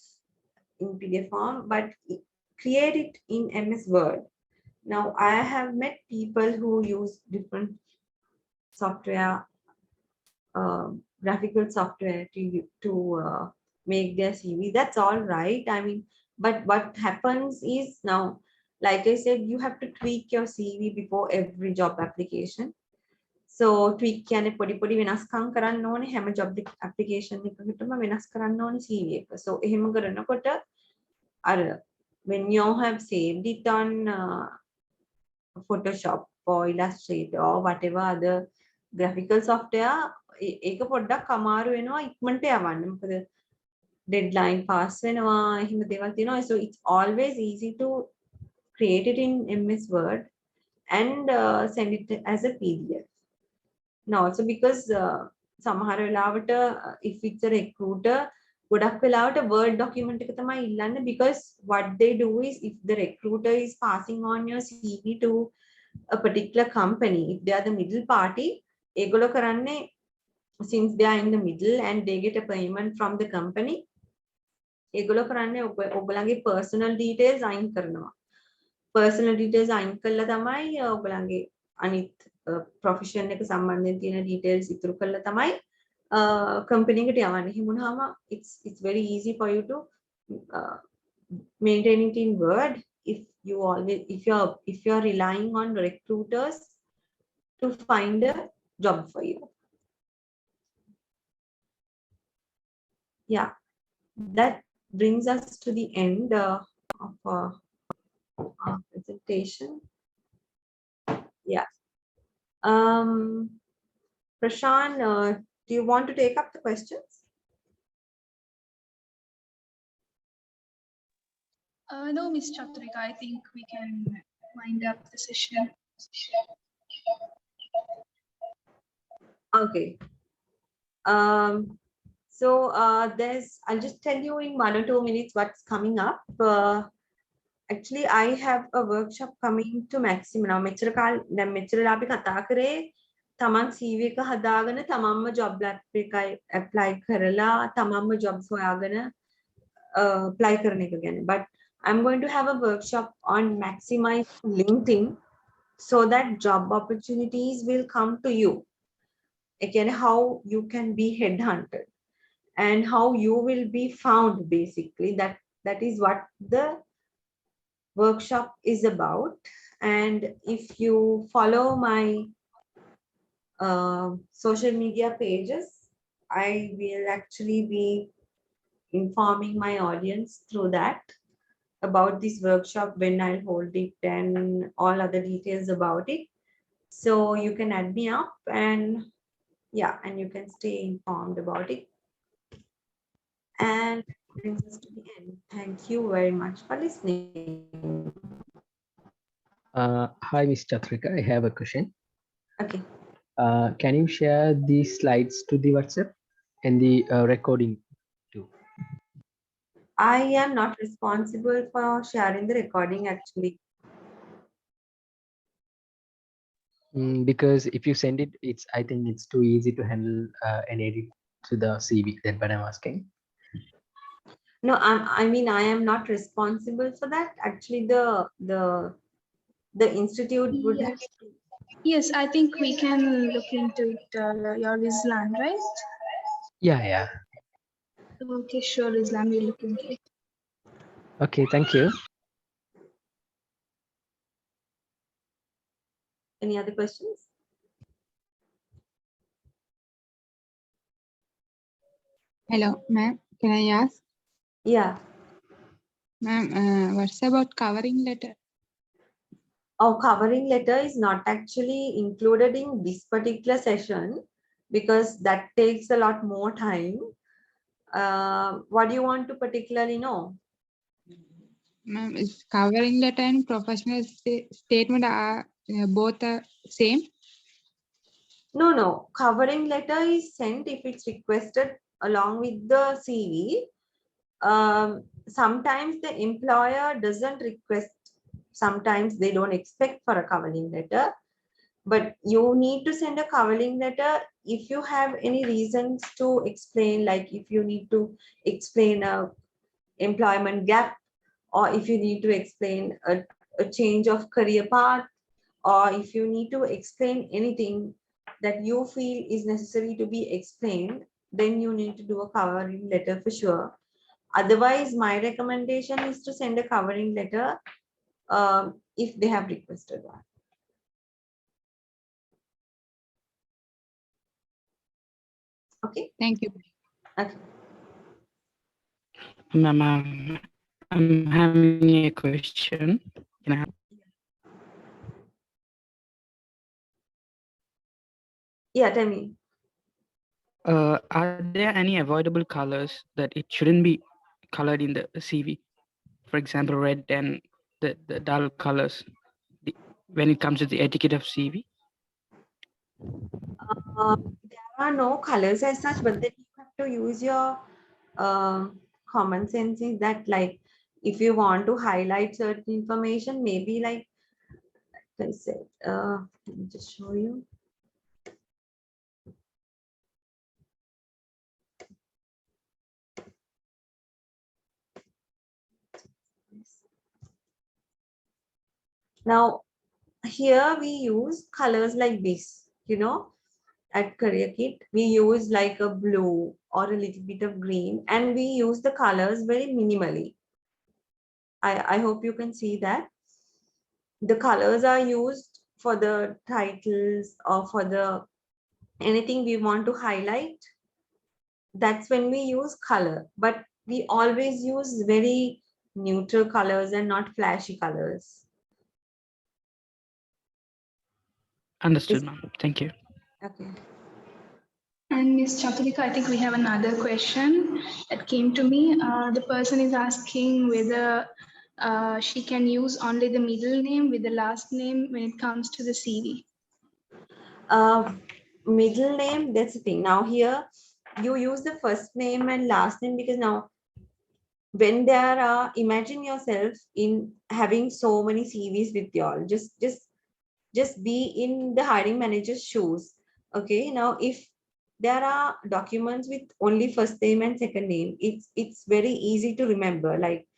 [SPEAKER 2] in PDF form, but create it in MS Word. Now I have met people who use different software, graphical software to make their CV. That's all right. I mean, but what happens is now, like I said, you have to tweak your CV before every job application. So tweak කියන්නේ පොඩි පොඩි වෙනස්කම් කරන්න ඕනේ හැම job application එකකටම වෙනස් කරන්න ඕනේ CV එක. So එහෙම කරනකොට අර when you have saved it on Photoshop or Illustrator or whatever other graphical software, ඒක පොඩ්ඩක් අමාරු වෙනවා ඉක්මනට යවන්න. මොකද deadline pass වෙනවා එහෙම දේවල් තියෙනවා. So it's always easy to create it in MS Word and send it as a PDF. Now also because සමහර වෙලාවට if it's a recruiter, ගොඩක් වෙලාවට Word document එක තමයි ඉල්ලන්නේ, because what they do is, if the recruiter is passing on your CV to a particular company, if they are the middle party, ඒගොල්ලෝ කරන්නේ, since they are in the middle and they get a payment from the company, ඒගොල්ලෝ කරන්නේ ඔයගොල්ලන්ගේ personal details අයින් කරනවා. Personal details අයින් කළා තමයි ඔයගොල්ලන්ගේ අනිත් profession එක සම්බන්ධයෙන් තියෙන details ඉතුරු කළා තමයි company එකට යවන්නේ. එහෙම වුණාම it's very easy for you to maintain it in Word if you're relying on recruiters to find a job for you. Yeah, that brings us to the end of our presentation. Yeah. Prashant, do you want to take up the questions?
[SPEAKER 6] No, Ms. Chathurika, I think we can wind up the session.
[SPEAKER 2] Okay. So I'll just tell you in 1 or 2 minutes what's coming up. Actually, I have a workshop coming to Maxim now. මෙච්චර අපි කතා කරේ තමන් CV එක හදාගෙන තමන්ම job apply කරලා තමන්ම jobs හොයාගෙන apply කරන එක ගැන. But I'm going to have a workshop on maximize LinkedIn so that job opportunities will come to you. Again, how you can be headhunted and how you will be found, basically. That is what the workshop is about. And if you follow my social media pages, I will actually be informing my audience through that about this workshop, when I'll hold it and all other details about it. So you can add me up and yeah, and you can stay informed about it. And that brings us to the end. Thank you very much for listening.
[SPEAKER 3] Hi, Ms. Chathurika. I have a question.
[SPEAKER 2] Okay.
[SPEAKER 3] Can you share these slides to the WhatsApp and the recording too?
[SPEAKER 2] I am not responsible for sharing the recording actually.
[SPEAKER 3] Because if you send it, I think it's too easy to handle and edit to the CV. That's what I'm asking.
[SPEAKER 2] No, I mean, I am not responsible for that. Actually, the institute would have.
[SPEAKER 6] Yes. Yes, I think we can look into it. Your Islam, right?
[SPEAKER 3] Yeah.
[SPEAKER 6] Okay, sure, Islam, we'll look into it.
[SPEAKER 3] Okay, thank you.
[SPEAKER 2] Any other questions?
[SPEAKER 7] Hello, ma'am. Can I ask?
[SPEAKER 2] Yeah.
[SPEAKER 7] Ma'am, what's about covering letter?
[SPEAKER 2] Our covering letter is not actually included in this particular session because that takes a lot more time. What do you want to particularly know?
[SPEAKER 7] Ma'am, is covering letter and professional statement are both same?
[SPEAKER 2] No. Covering letter is sent if it's requested along with the CV. Sometimes the employer doesn't request, sometimes they don't expect for a covering letter, but you need to send a covering letter if you have any reasons to explain, like if you need to explain a employment gap, or if you need to explain a change of career path, or if you need to explain anything that you feel is necessary to be explained, then you need to do a covering letter for sure. Otherwise, my recommendation is to send a covering letter if they have requested one. Okay.
[SPEAKER 7] Thank you.
[SPEAKER 2] Okay.
[SPEAKER 8] Ma'am, I'm having a question. Can I have?
[SPEAKER 2] Yeah, tell me.
[SPEAKER 8] Are there any avoidable colors that it shouldn't be colored in the CV? For example, red and the dull colors when it comes to the etiquette of CV?
[SPEAKER 2] There are no colors as such, but then you have to use your common sense in that, like, if you want to highlight certain information, maybe like I said, let me just show you. Now, here we use colors like this, at Career Kit, we use like a blue or a little bit of green, and we use the colors very minimally. I hope you can see that. The colors are used for the titles or for the anything we want to highlight. That's when we use color, but we always use very neutral colors and not flashy colors.
[SPEAKER 8] Understood, ma'am. Thank you.
[SPEAKER 2] Okay.
[SPEAKER 6] And Ms. Chaturika, I think we have another question that came to me. The person is asking whether she can use only the middle name with the last name when it comes to the CV.
[SPEAKER 2] Middle name, that's the thing. Now here you use the first name and last name because now when there are, imagine yourself in having so many CVs with y'all. Just be in the hiring manager's shoes. Okay, now if there are documents with only first name and second name, it's very easy to remember. Like,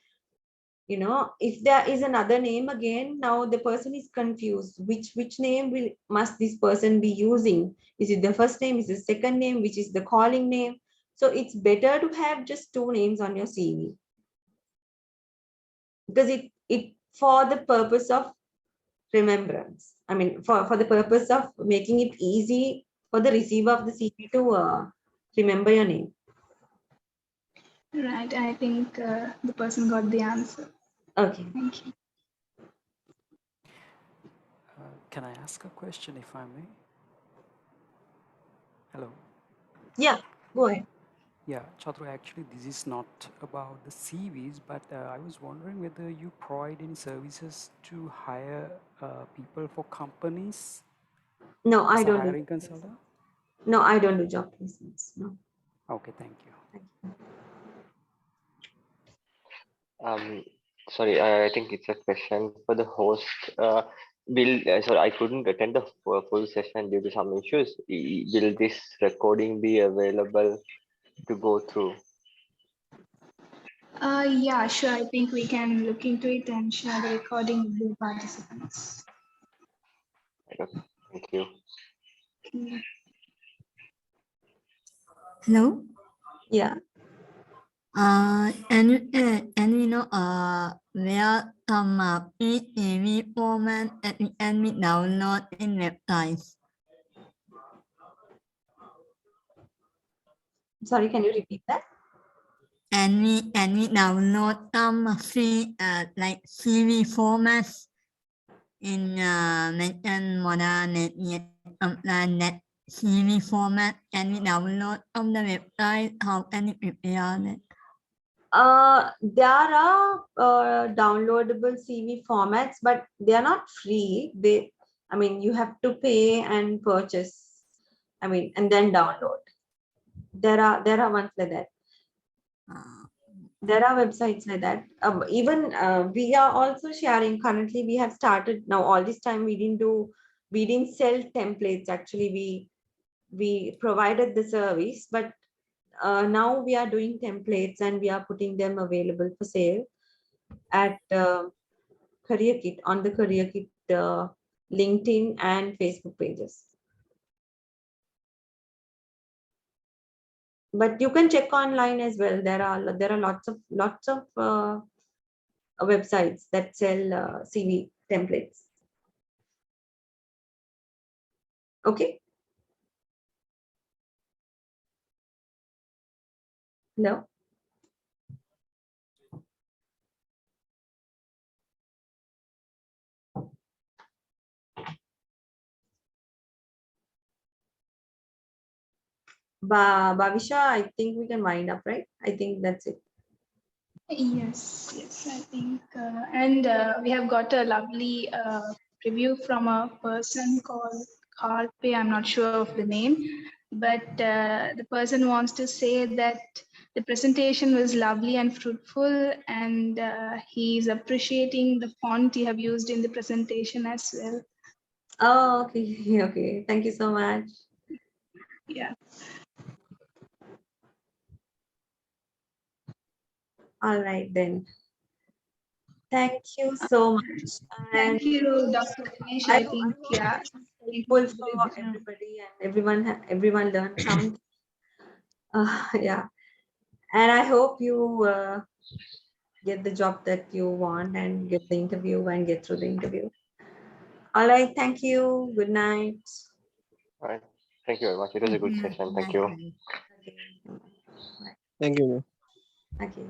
[SPEAKER 2] if there is another name again, now the person is confused. Which name must this person be using? Is it the first name? Is it the second name? Which is the calling name? So it's better to have just two names on your CV because it for the purpose of remembrance. I mean, for the purpose of making it easy for the receiver of the CV to remember your name.
[SPEAKER 6] Right, I think the person got the answer.
[SPEAKER 2] Okay.
[SPEAKER 6] Thank you.
[SPEAKER 9] Can I ask a question if I may? Hello.
[SPEAKER 2] Yeah, go ahead.
[SPEAKER 9] Yeah, Chatru, actually, this is not about the CVs, but I was wondering whether you provide any services to hire people for companies
[SPEAKER 2] No, I
[SPEAKER 9] as a
[SPEAKER 2] don't do.
[SPEAKER 9] hiring consultant?
[SPEAKER 2] No, I don't do job placements. No.
[SPEAKER 9] Okay, thank you.
[SPEAKER 2] Thank you.
[SPEAKER 10] Sorry, I think it's a question for the host. Sorry, I couldn't attend the full session due to some issues. Will this recording be available to go through?
[SPEAKER 6] Yeah, sure. I think we can look into it and share the recording with the participants.
[SPEAKER 10] Okay, thank you.
[SPEAKER 6] Okay.
[SPEAKER 11] Hello.
[SPEAKER 2] Yeah.
[SPEAKER 11] And you know where some PCV format that we can download in websites.
[SPEAKER 2] Sorry, can you repeat that?
[SPEAKER 11] And we download some free like CV formats in mention modern net upline net CV format. Can we download on the website? How can we prepare it?
[SPEAKER 2] There are downloadable CV formats, but they are not free. I mean, you have to pay and purchase. I mean, and then download. There are ones like that. There are websites like that. Even we are also sharing. Currently, we have started now. All this time we didn't sell templates. Actually, we provided the service, but now we are doing templates and we are putting them available for sale at Career Kit, on the Career Kit LinkedIn and Facebook pages. But you can check online as well. There are lots of websites that sell CV templates. Okay. Hello. Bhavisha, I think we can wind up, right? I think that's it.
[SPEAKER 6] Yes, I think. And we have got a lovely review from a person called Karpe. I'm not sure of the name, but the person wants to say that the presentation was lovely and fruitful, and he's appreciating the font you have used in the presentation as well.
[SPEAKER 2] Oh, okay. Okay. Thank you so much.
[SPEAKER 6] Yeah.
[SPEAKER 2] All right then. Thank you so much.
[SPEAKER 6] Thank you, Dr. Ganesh. I think, yeah.
[SPEAKER 2] Helpful for everybody, and everyone learned something. Yeah. And I hope you get the job that you want and get the interview and get through the interview. All right. Thank you. Good night.
[SPEAKER 10] All right. Thank you very much. It was a good session. Thank you.
[SPEAKER 2] Okay.
[SPEAKER 3] Thank you.
[SPEAKER 2] Okay.